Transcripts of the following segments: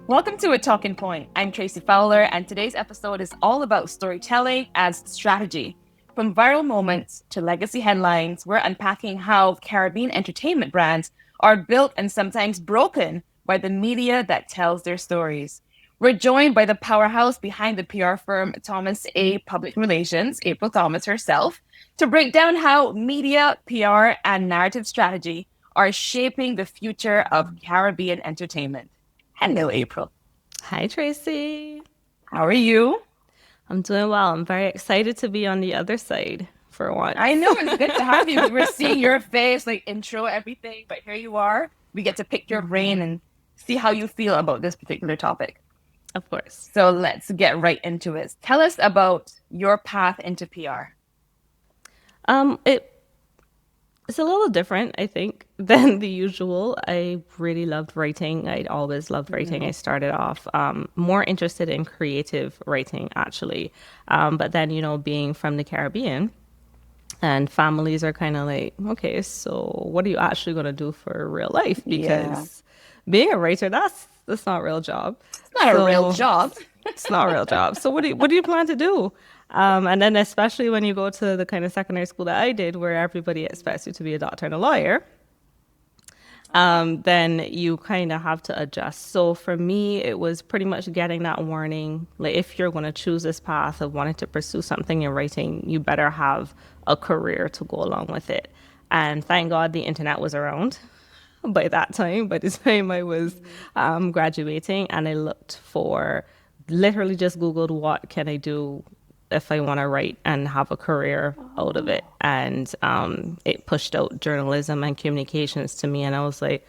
Welcome to A Talking Point. I'm Tracy Fowler, and today's episode is all about storytelling as strategy. From viral moments to legacy headlines, we're unpacking how Caribbean entertainment brands are built and sometimes broken by the media that tells their stories. We're joined by the powerhouse behind the PR firm Thomas.A. Public Relations, Aprille Thomas herself, to break down how media, PR, and narrative strategy are shaping the future of Caribbean entertainment. Hello, Aprille. Hi, Tracy. How are you? I'm doing well. I'm very excited to be on the other side for I once. know it's good to have you. We were seeing your face, like intro, everything, but here you are. We get to pick your brain and see how you feel about this particular topic. Of course. So let's get right into it. Tell us about your path into PR. It it's a little different, I think, than the usual. I really loved writing. I'd always loved writing. I started off more interested in creative writing, actually. But then, being from the Caribbean, and families are kind of like, okay, so what are you actually going to do for real life? Yeah, Because being a writer, that's not a real job. it's not a real So job. it's not a real job. So what do you plan to do? And then especially when you go to the kind of secondary school that I did, where everybody expects you to be a doctor and a lawyer, then you kind of have to adjust. So for me, it was pretty much getting that warning. Like, if you're going to choose this path of wanting to pursue something in writing, you better have a career to go along with it. And thank God the internet was around by that time, by the time I was graduating, and I looked for, literally just Googled, what can I do if I want to write and have a career out of it. And it pushed out journalism and communications to me. And I was like,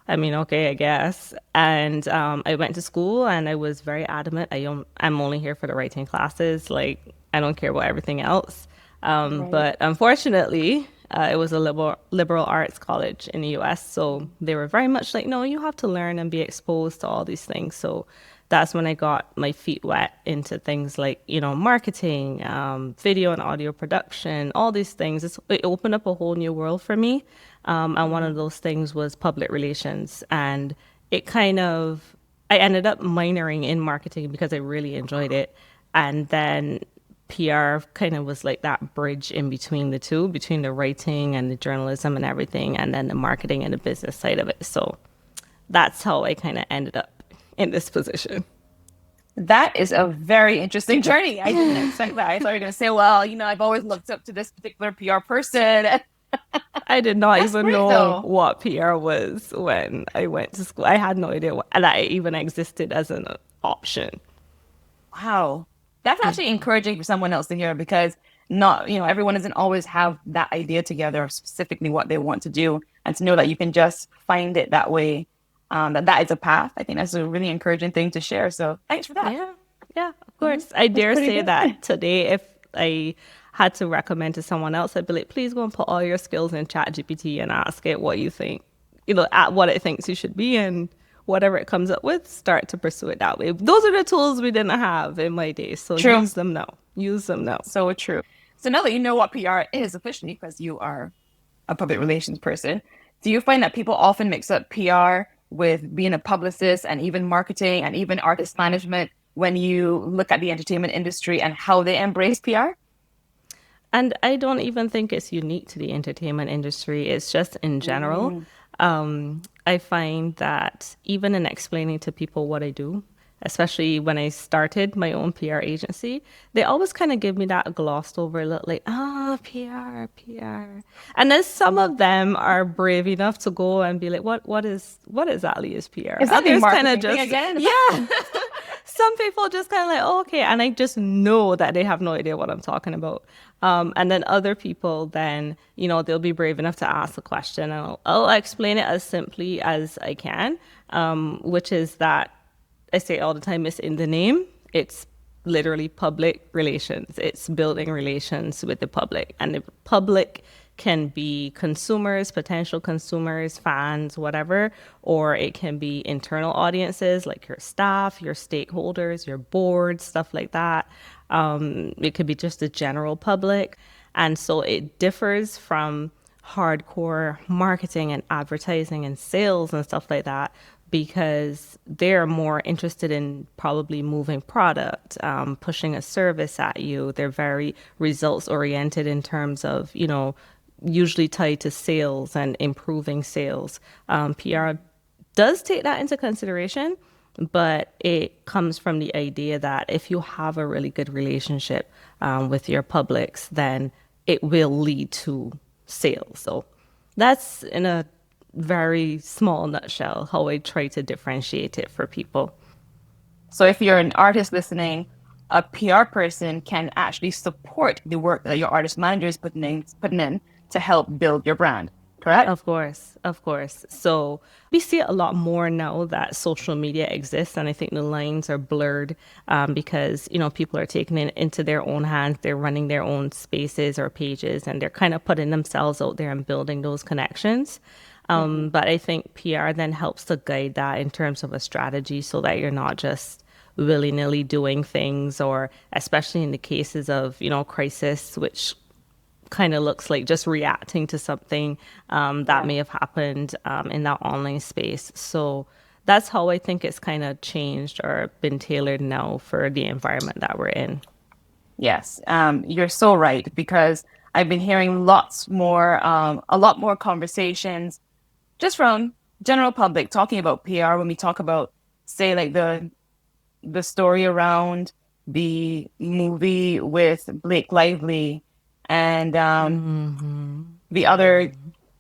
I mean, okay, I guess. And I went to school and I was very adamant. I'm only here for the writing classes. Like, I don't care about everything else. Right. But unfortunately, it was a liberal arts college in the US. So they were very much like, no, you have to learn and be exposed to all these things. So that's when I got my feet wet into things like, marketing, video and audio production, all these things. It opened up a whole new world for me. And one of those things was public relations. And I ended up minoring in marketing because I really enjoyed it. And then PR kind of was like that bridge in between the two, between the writing and the journalism and everything, and then the marketing and the business side of it. So that's how I kind of ended up in this position. That is a very interesting journey. I didn't expect that. I thought you were going to say, well, I've always looked up to this particular PR person. I did not That's even great, know though. what PR was when I went to school. I had no idea that it even existed as an option. Wow. That's actually encouraging for someone else to hear because not, everyone doesn't always have that idea together of specifically what they want to do. And to know that you can just find it that way, that is a path. I think that's a really encouraging thing to share. So thanks for that. Yeah, yeah, of course. I That's dare pretty say good. that today, if I had to recommend to someone else, I'd be like, please go and put all your skills in ChatGPT and ask it what you think, at what it thinks you should be, and whatever it comes up with, start to pursue it that way. Those are the tools we didn't have in my day, so True. use them now. Use them now. So true. So now that you know what PR is officially, because you are a public relations person, do you find that people often mix up PR with being a publicist and even marketing and even artist management when you look at the entertainment industry and how they embrace PR? And I don't even think it's unique to the entertainment industry. It's just in general. Mm, I find that even in explaining to people what I do, especially when I started my own PR agency, they always kind of give me that glossed over look like, PR, PR. And then some of them are brave enough to go and be like, what exactly is PR? is that the Others kind of marketing thing just, again? yeah. Some people just kind of like, oh, okay. And I just know that they have no idea what I'm talking about. And then other people, then, they'll be brave enough to ask a question, and I'll explain it as simply as I can, which is that I say all the time, it's in the name. It's literally public relations. It's building relations with the public. And the public can be consumers, potential consumers, fans, whatever, or it can be internal audiences like your staff, your stakeholders, your board, stuff like that. It could be just the general public. And so it differs from hardcore marketing and advertising and sales and stuff like that. because they're more interested in probably moving product, pushing a service at you. They're very results oriented in terms of, usually tied to sales and improving sales. PR does take that into consideration, but it comes from the idea that if you have a really good relationship with your publics, then it will lead to sales. So that's in a very small nutshell how I try to differentiate it for people. So if you're an artist listening, a PR person can actually support the work that your artist manager is putting in to help build your brand, correct? Of course, of course. So we see it a lot more now that social media exists, and I think the lines are blurred because people are taking it into their own hands. They're running their own spaces or pages, and they're kind of putting themselves out there and building those connections. But I think PR then helps to guide that in terms of a strategy, so that you're not just willy-nilly doing things, or especially in the cases of crisis, which kind of looks like just reacting to something that may have happened in that online space. So that's how I think it's kind of changed or been tailored now for the environment that we're in. Yes, you're so right, because I've been hearing a lot more conversations just from general public talking about PR when we talk about, say, like the story around the movie with Blake Lively and the other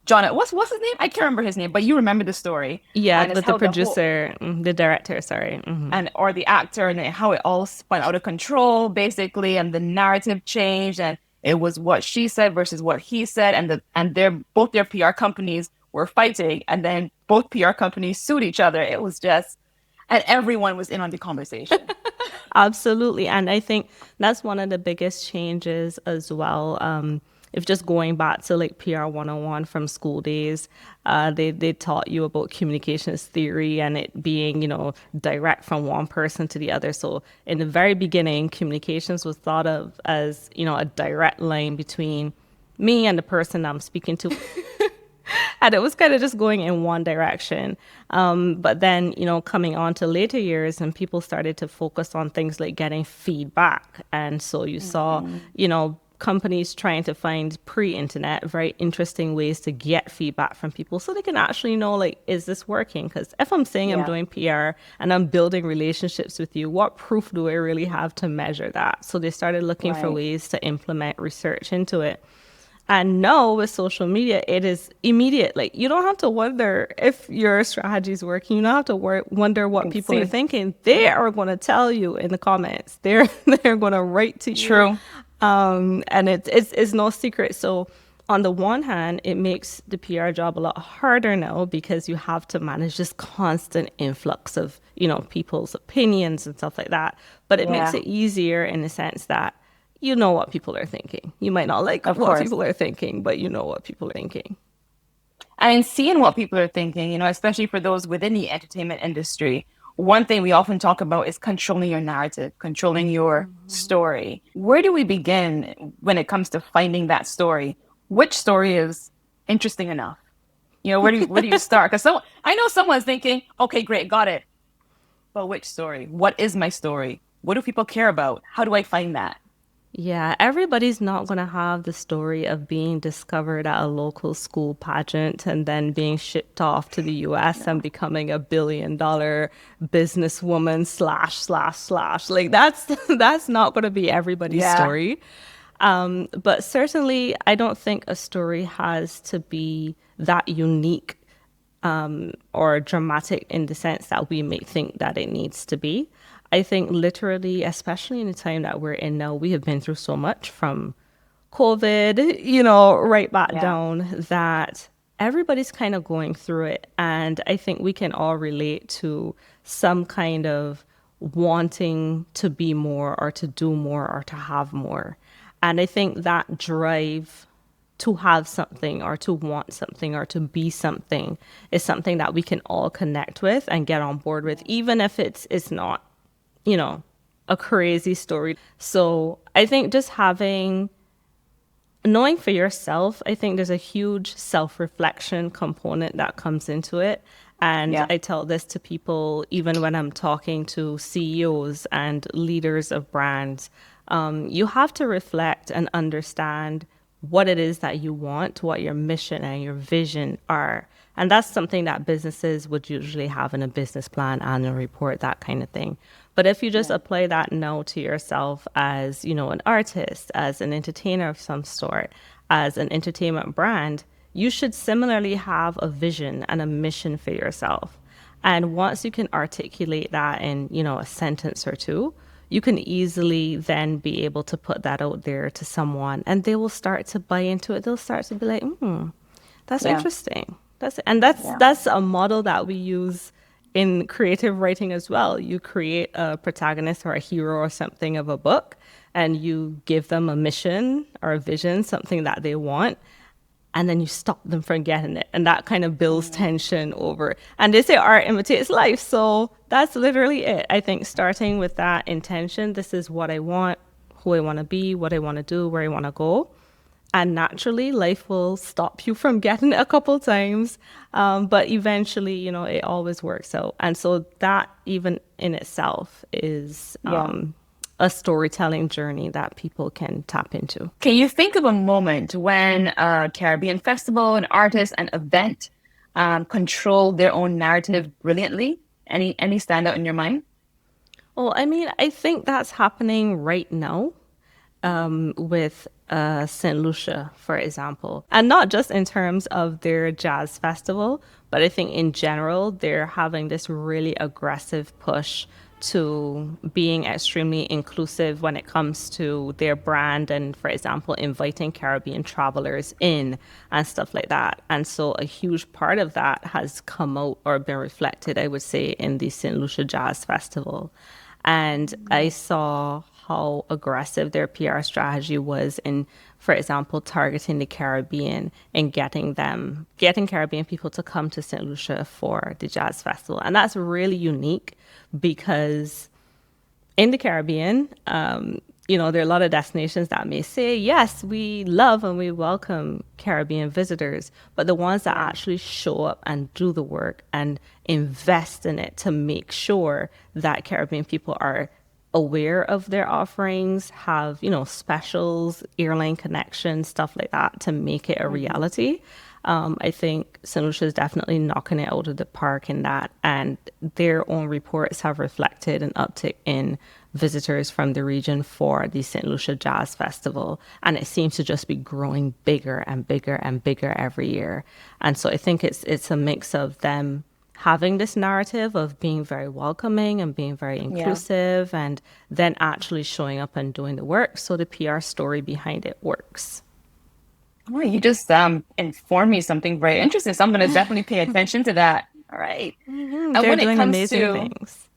John. What's his name? I can't remember his name, but you remember the story. Yeah, And it's with the how the whole producer, the director, sorry. and or the actor, and how it all spun out of control basically, and the narrative changed, and it was what she said versus what he said, and both their PR companies were fighting, and then both PR companies sued each other. It was just, and everyone was in on the conversation. Absolutely. And I think that's one of the biggest changes as well. If just going back to like PR 101 from school days, they taught you about communications theory and it being, direct from one person to the other. So in the very beginning, communications was thought of as, a direct line between me and the person I'm speaking to. And it was kind of just going in one direction. But then, coming on to later years and people started to focus on things like getting feedback. And so you saw, companies trying to find pre-internet very interesting ways to get feedback from people so they can actually know, like, is this working? Because if I'm saying I'm doing PR and I'm building relationships with you, what proof do I really have to measure that? So they started looking for ways to implement research into it. And now with social media, it is immediate. Like, you don't have to wonder if your strategy is working. You don't have to wonder what people are thinking. They are going to tell you in the comments. They're going to write to you. True. And it's no secret. So on the one hand, it makes the PR job a lot harder now because you have to manage this constant influx of, people's opinions and stuff like that. But it makes it easier in the sense that you know what people are thinking. You might not like what people are thinking, but you know what people are thinking. And seeing what people are thinking, especially for those within the entertainment industry, one thing we often talk about is controlling your narrative, controlling your story. Where do we begin when it comes to finding that story? Which story is interesting enough? Where do you start? Because I know someone's thinking, okay, great, got it. But which story? What is my story? What do people care about? How do I find that? Yeah, everybody's not going to have the story of being discovered at a local school pageant and then being shipped off to the US and becoming $1 billion businesswoman ///. Like that's not going to be everybody's story. But certainly I don't think a story has to be that unique or dramatic in the sense that we may think that it needs to be. I think literally, especially in the time that we're in now, we have been through so much from COVID, right back down, that everybody's kind of going through it. And I think we can all relate to some kind of wanting to be more or to do more or to have more. And I think that drive to have something or to want something or to be something is something that we can all connect with and get on board with, even if it's not a crazy story. So I think just having knowing for yourself, I think there's a huge self-reflection component that comes into it. And Yeah. I tell this to people even when I'm talking to CEOs and leaders of brands. You have to reflect and understand what it is that you want, what your mission and your vision are. And that's something that businesses would usually have in a business plan, annual report, that kind of thing. But if you just Yeah. apply that now to yourself as, an artist, as an entertainer of some sort, as an entertainment brand, you should similarly have a vision and a mission for yourself. And once you can articulate that in, a sentence or two, you can easily then be able to put that out there to someone and they will start to buy into it. They'll start to be like, that's Yeah. interesting. That's Yeah. that's a model that we use in creative writing as well. You create a protagonist or a hero or something of a book and you give them a mission or a vision, something that they want, and then you stop them from getting it. And that kind of builds Mm. tension over. And they say art imitates life. So that's literally it. I think starting with that intention, this is what I want, who I want to be, what I want to do, where I want to go. And naturally, life will stop you from getting it a couple times. But eventually, it always works out. And so that even in itself is Yeah. a storytelling journey that people can tap into. Can you think of a moment when a Caribbean festival, an artist, an event controlled their own narrative brilliantly? Any standout in your mind? Well, I mean, I think that's happening right now with St. Lucia, for example. And not just in terms of their jazz festival, but I think in general, they're having this really aggressive push to being extremely inclusive when it comes to their brand and, for example, inviting Caribbean travelers in and stuff like that. And so a huge part of that has come out or been reflected, I would say, in the St. Lucia Jazz Festival. And I saw how aggressive their PR strategy was in, for example, targeting the Caribbean and getting Caribbean people to come to St. Lucia for the Jazz Festival. And that's really unique because in the Caribbean, there are a lot of destinations that may say, yes, we love and we welcome Caribbean visitors, but the ones that actually show up and do the work and invest in it to make sure that Caribbean people are aware of their offerings, have, specials, airline connections, stuff like that to make it a Mhm. reality. I think St. Lucia is definitely knocking it out of the park in that. And their own reports have reflected an uptick in visitors from the region for the St. Lucia Jazz Festival. And it seems to just be growing bigger and bigger and bigger every year. And so I think it's a mix of them having this narrative of being very welcoming and being very Yeah. inclusive and then actually showing up and doing the work. So the PR story behind it works. Oh, you just informed me something very interesting. So I'm going to definitely pay attention to that. All right. And They're doing amazing things.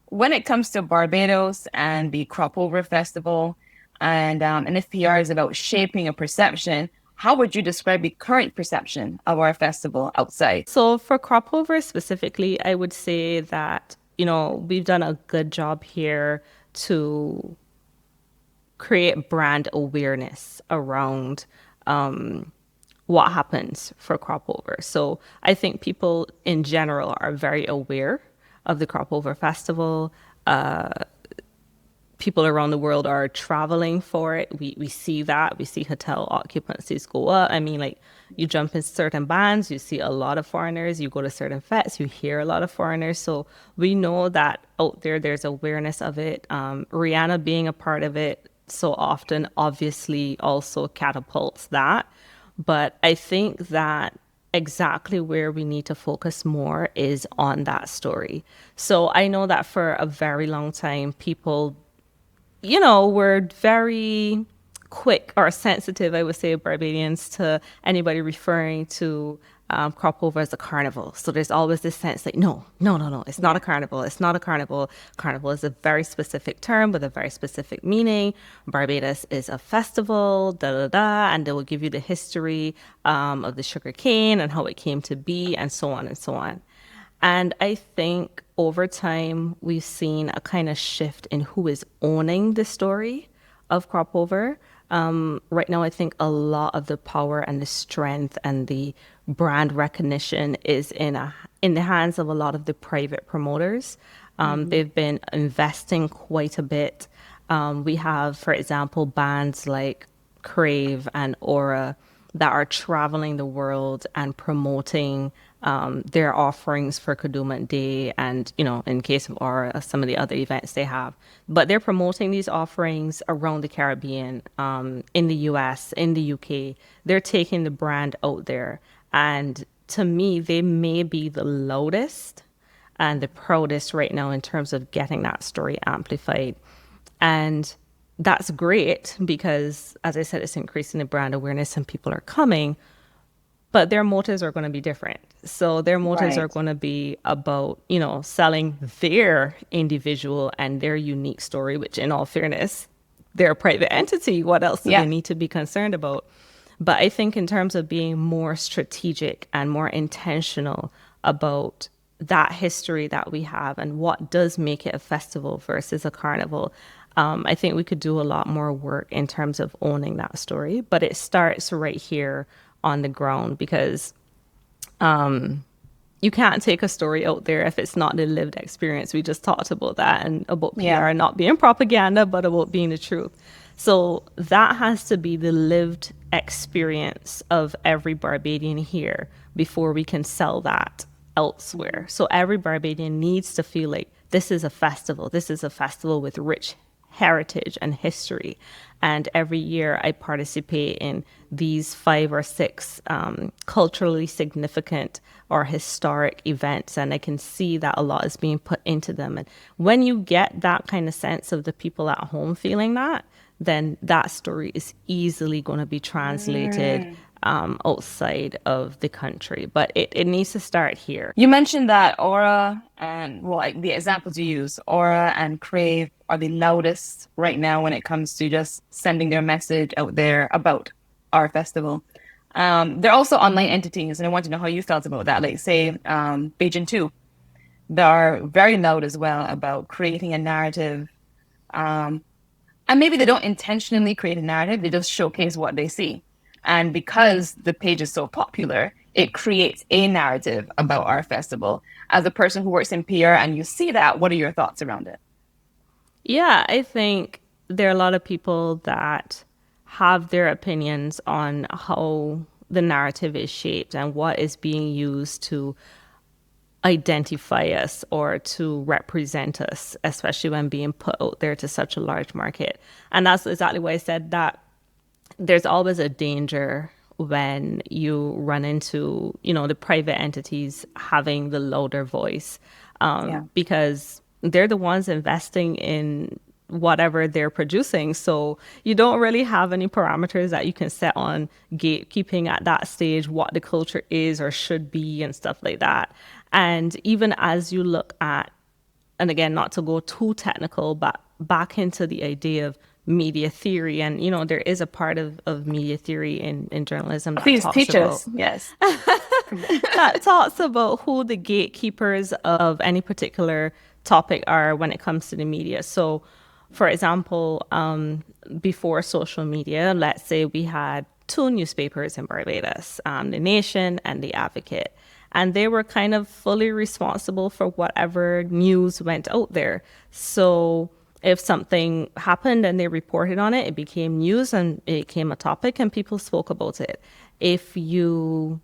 when it comes to Barbados and the Crop Over Festival, and if PR is about shaping a perception, how would you describe the current perception of our festival outside? So for crop over specifically, I would say that, we've done a good job here to create brand awareness around what happens for crop over. So I think people in general are very aware of the crop over festival. People around the world are traveling for it. We see that. We see hotel occupancies go up. I mean, like you jump in certain bands, you see a lot of foreigners. You go to certain fests, you hear a lot of foreigners. So we know that out there, there's awareness of it. Rihanna being a part of it so often obviously also catapults that. But I think that exactly where we need to focus more is on that story. So I know that for a very long time, people we're very quick or sensitive, I would say, Barbadians, to anybody referring to crop over as a carnival. So there's always this sense like, no, no, no, no, it's not a Yeah. carnival. It's not a carnival. Carnival is a very specific term with a very specific meaning. Barbados is a festival, da da da, and they will give you the history of the sugar cane and how it came to be, and so on and so on. And I think over time, we've seen a kind of shift in who is owning the story of crop over. Right now, I think a lot of the power and the strength and the brand recognition is in the hands of a lot of the private promoters. Mm-hmm. They've been investing quite a bit. We have, for example, bands like Crave and Aura that are traveling the world and promoting their offerings for Kadooment Day and, in case of Aura, some of the other events they have. But they're promoting these offerings around the Caribbean, in the US, in the UK. They're taking the brand out there. And to me, they may be the loudest and the proudest right now in terms of getting that story amplified. And that's great because, as I said, it's increasing the brand awareness and people are coming, but their motives are going to be different. So their motives are Right. going to be about, selling their individual and their unique story, which in all fairness, they're a private entity. What else do they Yeah. need to be concerned about? But I think in terms of being more strategic and more intentional about that history that we have and what does make it a festival versus a carnival, I think we could do a lot more work in terms of owning that story. But it starts right here on the ground because you can't take a story out there if it's not the lived experience. We just talked about that and about Yeah. PR not being propaganda, but about being the truth. So that has to be the lived experience of every Barbadian here before we can sell that elsewhere. So every Barbadian needs to feel like this is a festival. This is a festival with rich heritage and history. And every year I participate in these 5 or 6 culturally significant or historic events. And I can see that a lot is being put into them. And when you get that kind of sense of the people at home feeling that, then that story is easily going to be translated Mm. outside of the country. But it needs to start here. You mentioned that Aura and, well, like the examples you use, Aura and Crave are the loudest right now when it comes to just sending their message out there about our festival. They're also online entities, and I want to know how you felt about that. Like, say, Beijing 2, they are very loud as well about creating a narrative. Um, and maybe they don't intentionally create a narrative, they just showcase what they see. And because the page is so popular, it creates a narrative about our festival. As a person who works in PR and you see that, what are your thoughts around it? Yeah, I think there are a lot of people that have their opinions on how the narrative is shaped and what is being used to identify us or to represent us, especially when being put out there to such a large market. And that's exactly why I said that there's always a danger when you run into, the private entities having the louder voice, Yeah. because they're the ones investing in whatever they're producing. So you don't really have any parameters that you can set on gatekeeping at that stage, what the culture is or should be and stuff like that. And even as you look at, and again, not to go too technical, but back into the idea of media theory. And, there is a part of media theory in journalism that Please talks teach about us. Yes. that talks about who the gatekeepers of any particular topic are when it comes to the media. So, for example, before social media, let's say we had 2 newspapers in Barbados, The Nation and The Advocate. And they were kind of fully responsible for whatever news went out there. So if something happened and they reported on it, it became news and it became a topic and people spoke about it. If you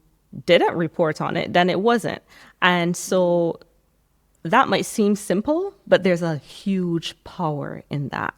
didn't report on it, then it wasn't. And so that might seem simple, but there's a huge power in that.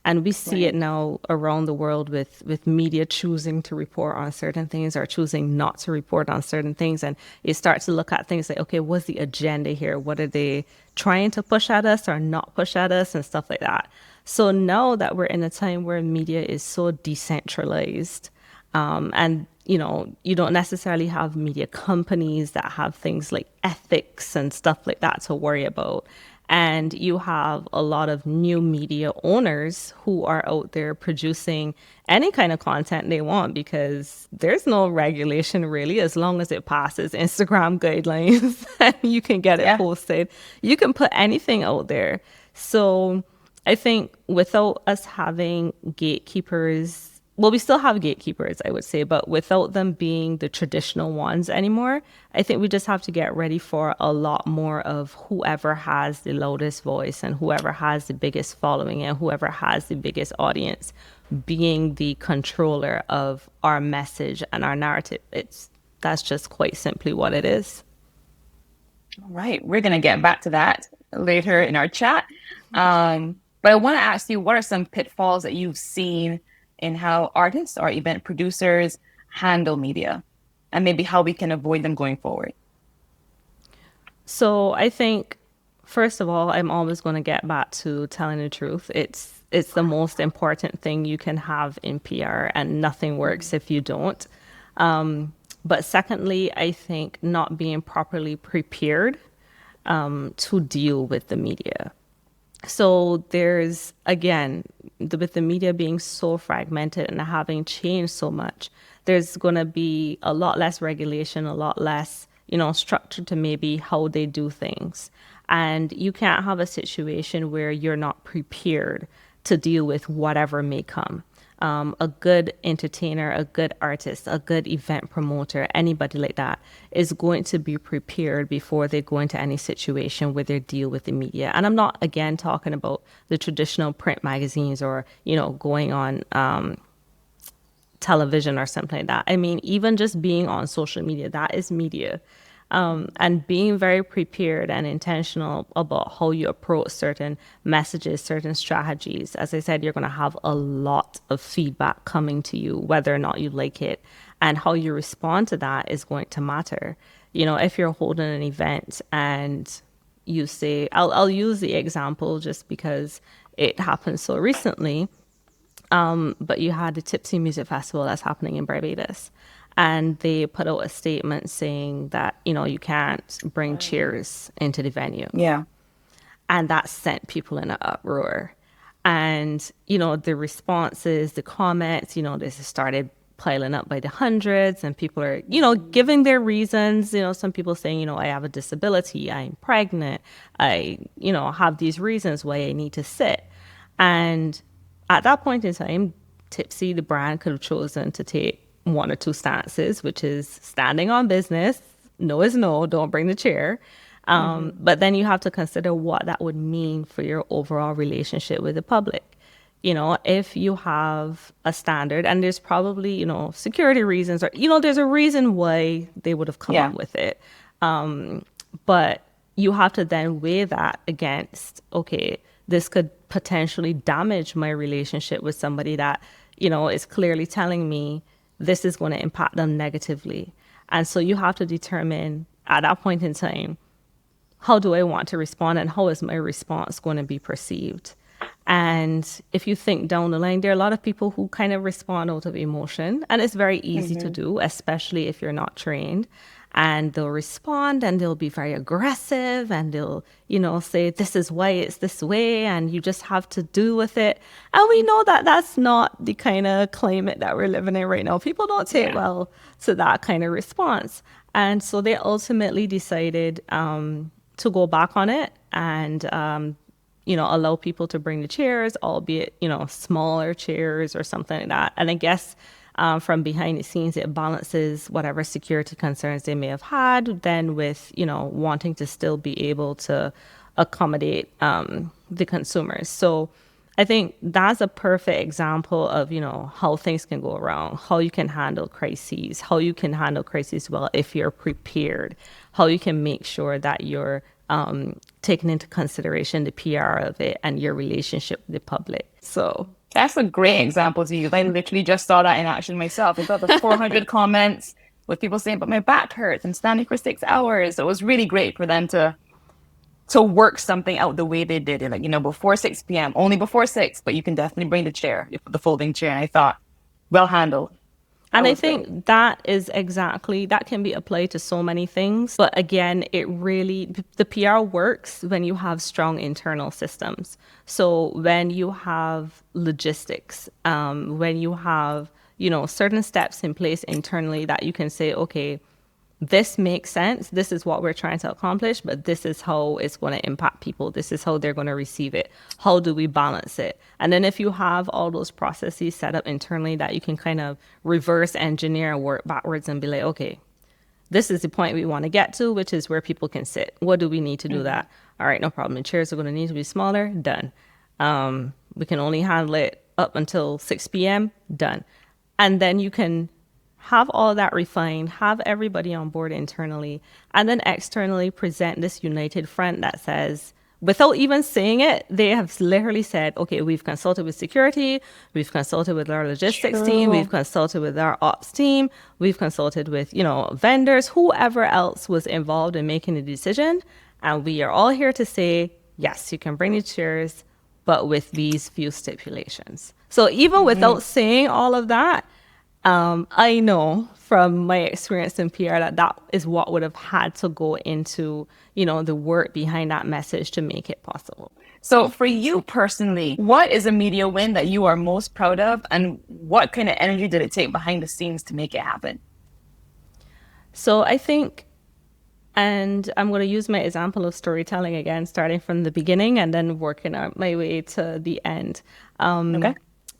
And we see it Right. now around the world with media choosing to report on certain things or choosing not to report on certain things. And you start to look at things like, okay, what's the agenda here? What are they trying to push at us or not push at us and stuff like that? So now that we're in a time where media is so decentralized, and you don't necessarily have media companies that have things like ethics and stuff like that to worry about. And you have a lot of new media owners who are out there producing any kind of content they want because there's no regulation really, as long as it passes Instagram guidelines and you can get it Yeah. posted. You can put anything out there. So I think without us having gatekeepers well, we still have gatekeepers, I would say, but without them being the traditional ones anymore, I think we just have to get ready for a lot more of whoever has the loudest voice and whoever has the biggest following and whoever has the biggest audience being the controller of our message and our narrative. That's just quite simply what it is. All right, we're going to get back to that later in our chat. But I want to ask you, what are some pitfalls that you've seen in how artists or event producers handle media, and maybe how we can avoid them going forward? So I think, first of all, I'm always going to get back to telling the truth. It's the most important thing you can have in PR, and nothing works if you don't. But secondly, I think not being properly prepared to deal with the media. So there's, again, with the media being so fragmented and having changed so much, there's going to be a lot less regulation, a lot less, structure to maybe how they do things. And you can't have a situation where you're not prepared to deal with whatever may come. A good entertainer, a good artist, a good event promoter, anybody like that is going to be prepared before they go into any situation where they deal with the media. And I'm not, again, talking about the traditional print magazines or, going on television or something like that. I mean, even just being on social media, that is media. And being very prepared and intentional about how you approach certain messages, certain strategies. As I said, you're going to have a lot of feedback coming to you, whether or not you like it. And how you respond to that is going to matter. If you're holding an event and you say, I'll use the example just because it happened so recently, but you had the Tipsy Music Festival that's happening in Barbados. And they put out a statement saying that, you can't bring chairs into the venue. Yeah. And that sent people in an uproar. And, the responses, the comments, they started piling up by the hundreds, and people are, giving their reasons. Some people saying, I have a disability, I'm pregnant, I, have these reasons why I need to sit. And at that point in time, Tipsy, the brand, could have chosen to take one or two stances, which is standing on business. No is no, don't bring the chair. But then you have to consider what that would mean for your overall relationship with the public. If you have a standard, and there's probably, security reasons, or, there's a reason why they would have come up with it. But you have to then weigh that against, okay, this could potentially damage my relationship with somebody that, is clearly telling me this is going to impact them negatively. And so you have to determine at that point in time, how do I want to respond, and how is my response going to be perceived? And if you think down the line, there are a lot of people who kind of respond out of emotion, and it's very easy to do, especially if you're not trained. And they'll respond and they'll be very aggressive, and they'll, say, this is why it's this way, and you just have to do with it. And we know that that's not the kind of climate that we're living in right now. People don't take well to that kind of response. And so they ultimately decided to go back on it and, allow people to bring the chairs, albeit, smaller chairs or something like that. And I guess from behind the scenes, it balances whatever security concerns they may have had, then with, wanting to still be able to accommodate the consumers. So I think that's a perfect example of, how things can go wrong, how you can handle crises, how you can handle crises well if you're prepared, how you can make sure that you're taking into consideration the PR of it and your relationship with the public. So that's a great example to use. I literally just saw that in action myself. I saw the 400 comments with people saying, but my back hurts, I'm standing for 6 hours. So it was really great for them to work something out the way they did it. Like, before 6 p.m., only before 6, but you can definitely bring the chair, the folding chair. And I thought, well handled. And I think that is exactly, that can be applied to so many things. But again, the PR works when you have strong internal systems. So when you have logistics, when you have, certain steps in place internally that you can say, okay, this makes sense. This is what we're trying to accomplish, but this is how it's going to impact people. This is how they're going to receive it. How do we balance it? And then if you have all those processes set up internally that you can kind of reverse engineer and work backwards and be like, okay, this is the point we want to get to, which is where people can sit. What do we need to do that? All right, no problem. The chairs are going to need to be smaller. Done. We can only handle it up until 6 p.m. Done. And then you can have all that refined, have everybody on board internally, and then externally present this united front that says, without even saying it, they have literally said, okay, we've consulted with security, we've consulted with our logistics team, we've consulted with our ops team, we've consulted with, vendors, whoever else was involved in making the decision. And we are all here to say, yes, you can bring the chairs, but with these few stipulations. So even without saying all of that, I know from my experience in PR that is what would have had to go into, the work behind that message to make it possible. So for you personally, what is a media win that you are most proud of, and what kind of energy did it take behind the scenes to make it happen? So I think, and I'm going to use my example of storytelling again, starting from the beginning and then working out my way to the end. Okay.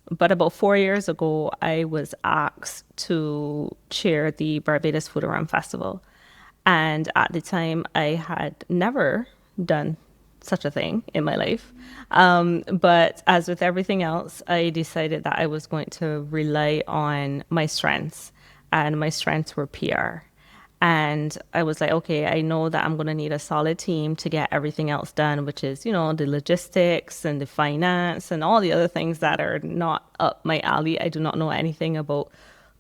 But about 4 years ago, I was asked to chair the Barbados Food Around Festival. And at the time, I had never done such a thing in my life. But as with everything else, I decided that I was going to rely on my strengths. And my strengths were PR. And I was like, okay, I know that I'm going to need a solid team to get everything else done, which is, the logistics and the finance and all the other things that are not up my alley. I do not know anything about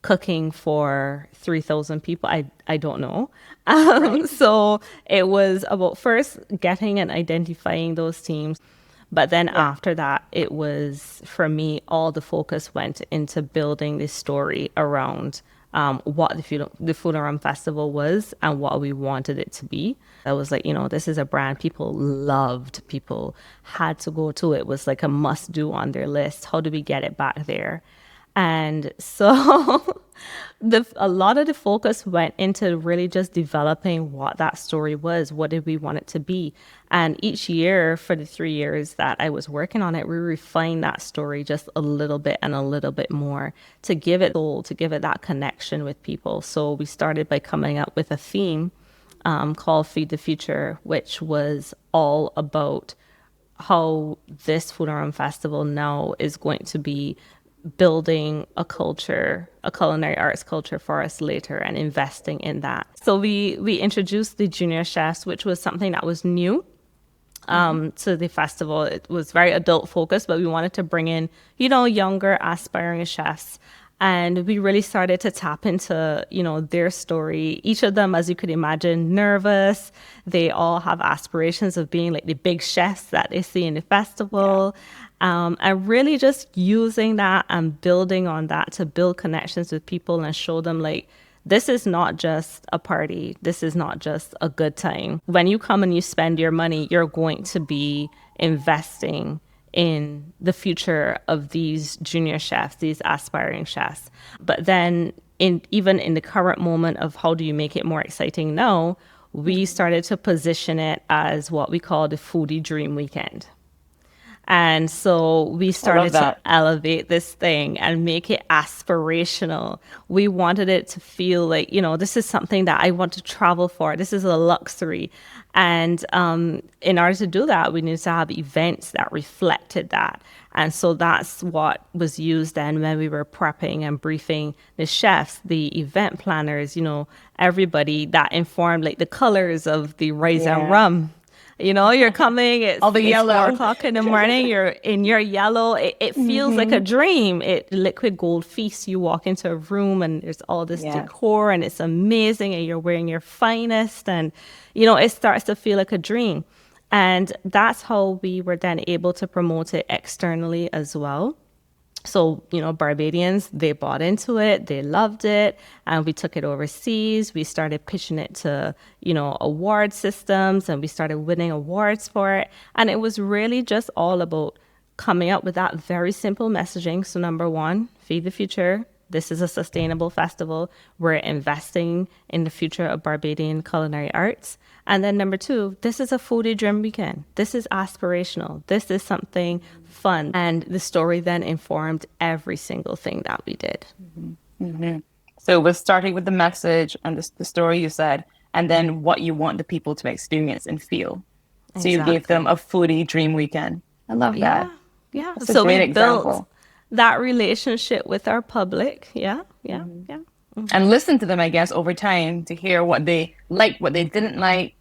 cooking for 3,000 people. I don't know. Right. So it was about first getting and identifying those teams. But then after that, it was, for me, all the focus went into building this story around what the Food Around Festival was and what we wanted it to be. I was like, this is a brand people loved. People had to go to it. It was like a must do on their list. How do we get it back there? And so a lot of the focus went into really just developing what that story was. What did we want it to be? And each year for the 3 years that I was working on it, we refined that story just a little bit and a little bit more to give it soul, to give it that connection with people. So we started by coming up with a theme called Feed the Future, which was all about how this Food Around Festival now is going to be building a culture, a culinary arts culture for us later, and investing in that. So we introduced the junior chefs, which was something that was new to the festival. It was very adult focused, but we wanted to bring in, younger aspiring chefs. And we really started to tap into, their story. Each of them, as you could imagine, nervous. They all have aspirations of being like the big chefs that they see in the festival. And really just using that and building on that to build connections with people and show them like, this is not just a party. This is not just a good time. When you come and you spend your money, you're going to be investing in the future of these junior chefs, these aspiring chefs. But then even in the current moment of how do you make it more exciting now, we started to position it as what we call the Foodie Dream Weekend. And so we started to elevate this thing and make it aspirational. We wanted it to feel like, this is something that I want to travel for. This is a luxury. And in order to do that, we needed to have events that reflected that. And so that's what was used then when we were prepping and briefing the chefs, the event planners, everybody that informed like the colors of the rice and rum. You're coming, it's, all the yellow. 4:00 in the morning, you're in your yellow. It feels like a dream. Liquid gold feast. You walk into a room and there's all this decor and it's amazing and you're wearing your finest and, it starts to feel like a dream. And that's how we were then able to promote it externally as well. So, Barbadians, they bought into it, they loved it, and we took it overseas. We started pitching it to, award systems, and we started winning awards for it. And it was really just all about coming up with that very simple messaging. So number one, feed the future. this is a sustainable festival. We're investing in the future of Barbadian culinary arts. And then number two, this is a foodie dream weekend. This is aspirational. This is something fun. And the story then informed every single thing that we did. Mm-hmm. So it was starting with the message and the story you said, and then what you want the people to experience and feel. So you gave them a foodie dream weekend. I love that. Yeah. That's a So great we example. built that relationship with our public. Yeah. And listen to them, I guess, over time to hear what they liked, what they didn't like,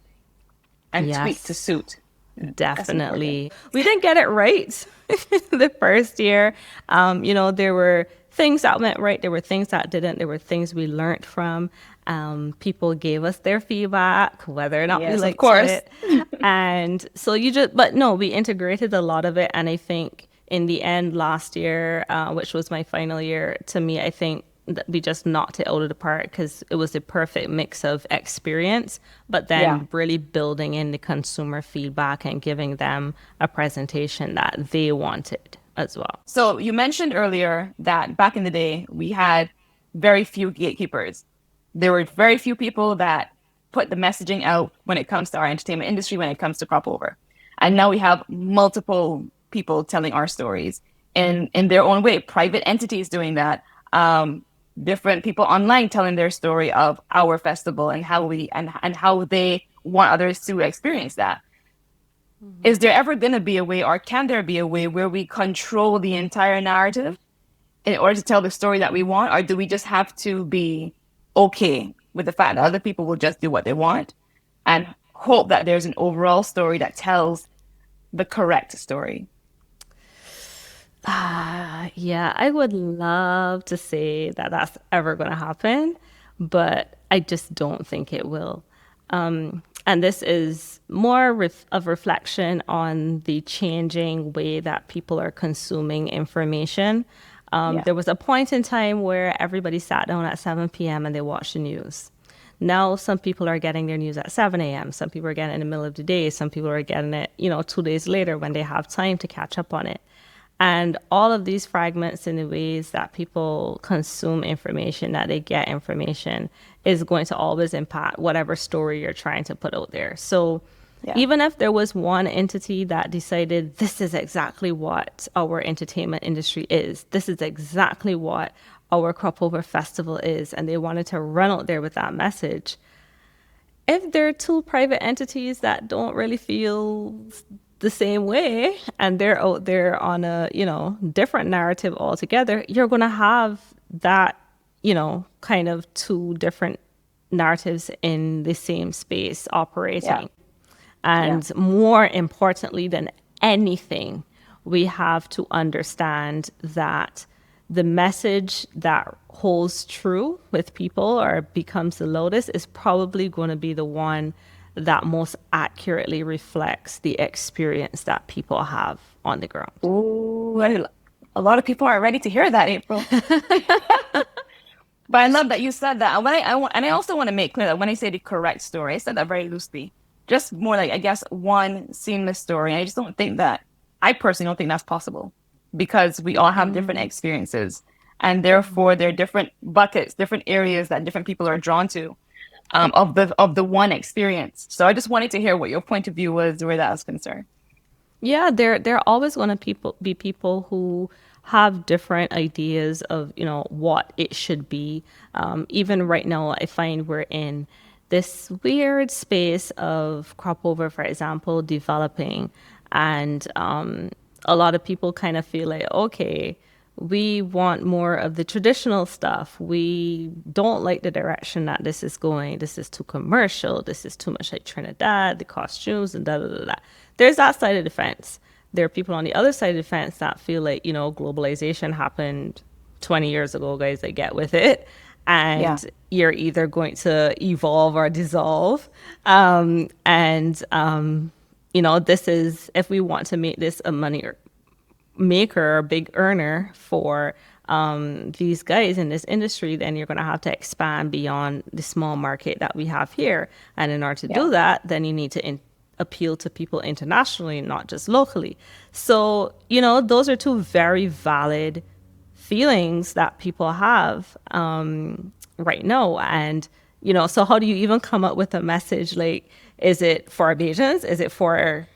and tweak to Yes. suit. Definitely. We didn't get it right the first year. There were things that went right. There were things that didn't. There were things we learned from. People gave us their feedback, whether or not we Yes, of liked course. it. And so but no, we integrated a lot of it. And I think in the end, last year, which was my final year, to me, I think that we just knocked it out of the park because it was a perfect mix of experience, but then really building in the consumer feedback and giving them a presentation that they wanted as well. So you mentioned earlier that back in the day, we had very few gatekeepers. There were very few people that put the messaging out when it comes to our entertainment industry, when it comes to crop over. And now we have multiple people telling our stories in their own way, private entities doing that. Different people online telling their story of our festival and how and how they want others to experience that. Mm-hmm. Is there ever going to be a way, or can there be a way where we control the entire narrative in order to tell the story that we want? Or do we just have to be okay with the fact that other people will just do what they want and hope that there's an overall story that tells the correct story? Yeah, I would love to say that that's ever going to happen, but I just don't think it will. And this is more of reflection on the changing way that people are consuming information. There was a point in time where everybody sat down at 7 p.m. and they watched the news. Now, some people are getting their news at 7 a.m. Some people are getting it in the middle of the day. Some people are getting it, 2 days later when they have time to catch up on it. And all of these fragments in the ways that people consume information, that they get information, is going to always impact whatever story you're trying to put out there. So even if there was one entity that decided this is exactly what our entertainment industry is, this is exactly what our Crop Over Festival is, and they wanted to run out there with that message, if there are two private entities that don't really feel the same way and they're out there on a different narrative altogether, you're going to have that kind of two different narratives in the same space operating. And more importantly than anything, we have to understand that the message that holds true with people or becomes the loudest is probably going to be the one that most accurately reflects the experience that people have on the ground. Ooh, a lot of people are ready to hear that, April. But I love that you said that. And I also want to make clear that when I say the correct story, I said that very loosely. Just more like, I guess, one seamless story. I just don't think that, I personally don't think that's possible because we all have different experiences. And therefore, there are different buckets, different areas that different people are drawn to. Of the one experience. So I just wanted to hear what your point of view was where that was concerned. Yeah, there are always going to be people who have different ideas of what it should be. Even right now, I find we're in this weird space of crop over, for example, developing, and a lot of people kind of feel like, okay, we want more of the traditional stuff. We don't like the direction that this is going. This is too commercial. This is too much like Trinidad, the costumes and da da da da. There's that side of the fence. There are people on the other side of the fence that feel like, globalization happened 20 years ago, guys, that get with it. And you're either going to evolve or dissolve. This is, if we want to make this a money maker or big earner for these guys in this industry, then you're going to have to expand beyond the small market that we have here. And in order to do that, then you need to appeal to people internationally, not just locally. So, those are two very valid feelings that people have right now. And, so how do you even come up with a message? Like, is it for Bajans? Is it for,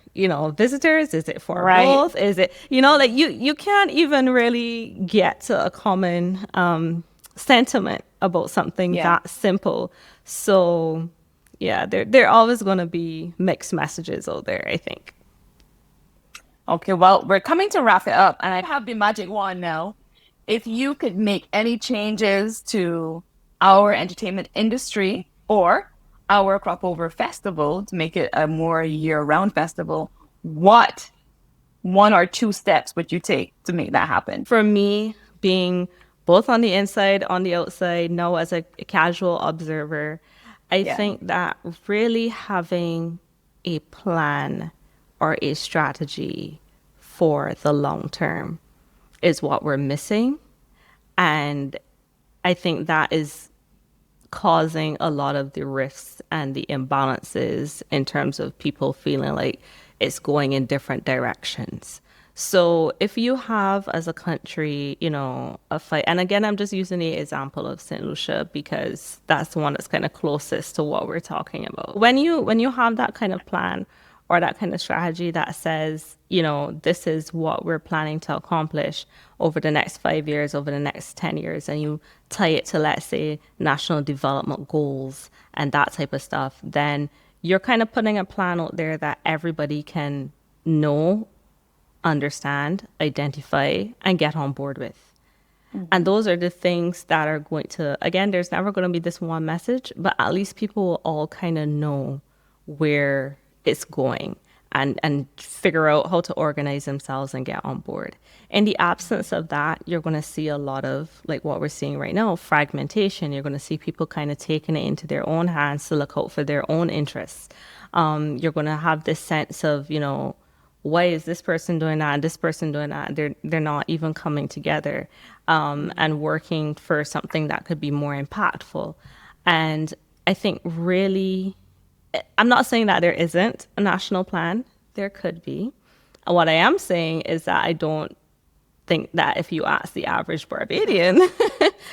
visitors? Is it for Right. both? Is it, like you can't even really get to a common sentiment about something Yeah. that simple. So yeah, there are always going to be mixed messages out there, I think. Okay, well, we're coming to wrap it up, and I have the magic wand now. If you could make any changes to our entertainment industry or our crop over festival to make it a more year-round festival, what one or two steps would you take to make that happen? For me, being both on the inside, on the outside, now as a casual observer, I Yeah. think that really having a plan or a strategy for the long term is what we're missing. And I think that is causing a lot of the rifts and the imbalances in terms of people feeling like it's going in different directions. So if you have as a country, a fight, and again, I'm just using the example of St. Lucia because that's the one that's kind of closest to what we're talking about. When you have that kind of plan or that kind of strategy that says, this is what we're planning to accomplish over the next 5 years, over the next 10 years, and you tie it to, let's say, national development goals and that type of stuff, then you're kind of putting a plan out there that everybody can know, understand, identify, and get on board with. And those are the things that are going to, again, there's never going to be this one message, but at least people will all kind of know where it's going and figure out how to organize themselves and get on board. In the absence of that, you're going to see a lot of, like what we're seeing right now, fragmentation. You're going to see people kind of taking it into their own hands to look out for their own interests. You're going to have this sense of, why is this person doing that and this person doing that? They're not even coming together and working for something that could be more impactful. And I think really, I'm not saying that there isn't a national plan. There could be. What I am saying is that I don't think that if you ask the average Barbadian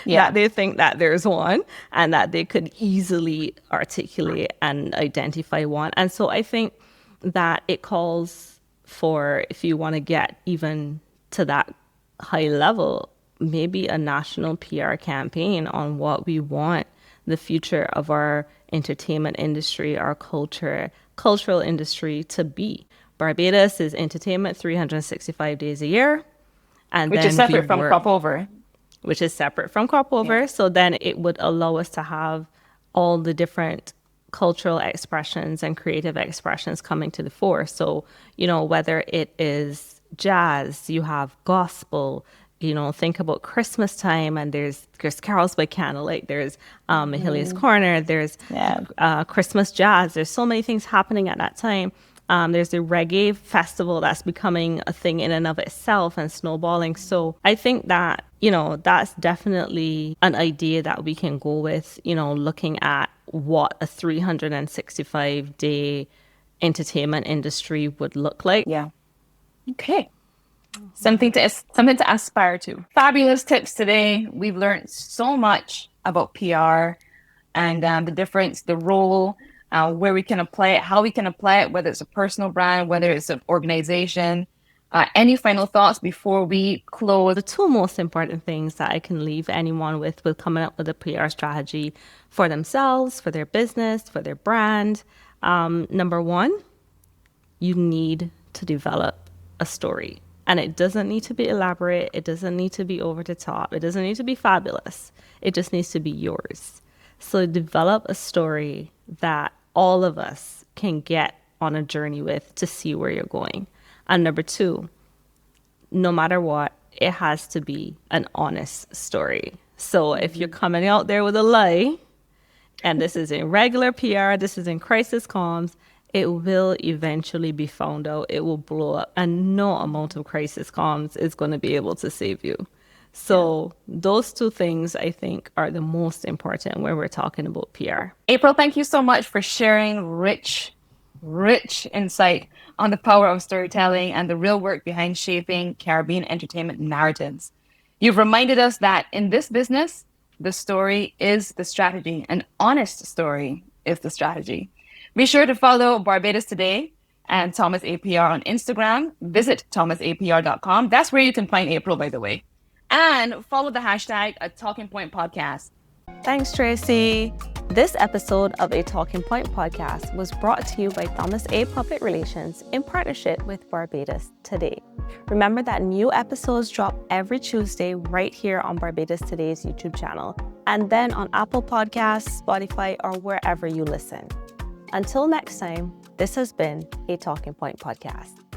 Yeah. that they think that there's one and that they could easily articulate and identify one. And so I think that it calls for, if you want to get even to that high level, maybe a national PR campaign on what we want the future of our entertainment industry, our cultural industry to be. Barbados is entertainment 365 days a year. And Which is then we separate from work, crop over. which is separate from crop Yeah. over. So then it would allow us to have all the different cultural expressions and creative expressions coming to the fore. So, whether it is jazz, you have gospel, think about Christmas time and there's carols by candlelight, there's Mahilia's Corner, there's Yeah. Christmas jazz. There's so many things happening at that time. There's the reggae festival that's becoming a thing in and of itself and snowballing. So I think that, that's definitely an idea that we can go with, looking at what a 365-day entertainment industry would look like. Yeah. Okay. Something to aspire to. Fabulous tips today. We've learned so much about PR and the difference, the role, where we can apply it, how we can apply it, whether it's a personal brand, whether it's an organization. Any final thoughts before we close? The two most important things that I can leave anyone with coming up with a PR strategy for themselves, for their business, for their brand. Number one, you need to develop a story. And it doesn't need to be elaborate. It doesn't need to be over the top. It doesn't need to be fabulous. It just needs to be yours. So develop a story that all of us can get on a journey with to see where you're going. And number two, no matter what, it has to be an honest story. So if you're coming out there with a lie, and this is in regular PR, this is in crisis comms, it will eventually be found out. It will blow up, and no amount of crisis comms is going to be able to save you. So those two things, I think, are the most important when we're talking about PR. April, thank you so much for sharing rich insight on the power of storytelling and the real work behind shaping Caribbean entertainment narratives. You've reminded us that in this business, the story is the strategy. An honest story is the strategy. Be sure to follow Barbados Today and Thomas APR on Instagram. Visit thomasapr.com. That's where you can find April, by the way. And follow the hashtag a Talking Point Podcast. Thanks, Tracy. This episode of A Talking Point podcast was brought to you by Thomas.A Public Relations in partnership with Barbados Today. Remember that new episodes drop every Tuesday right here on Barbados Today's YouTube channel, and then on Apple Podcasts, Spotify, or wherever you listen. Until next time, this has been A Talking Point podcast.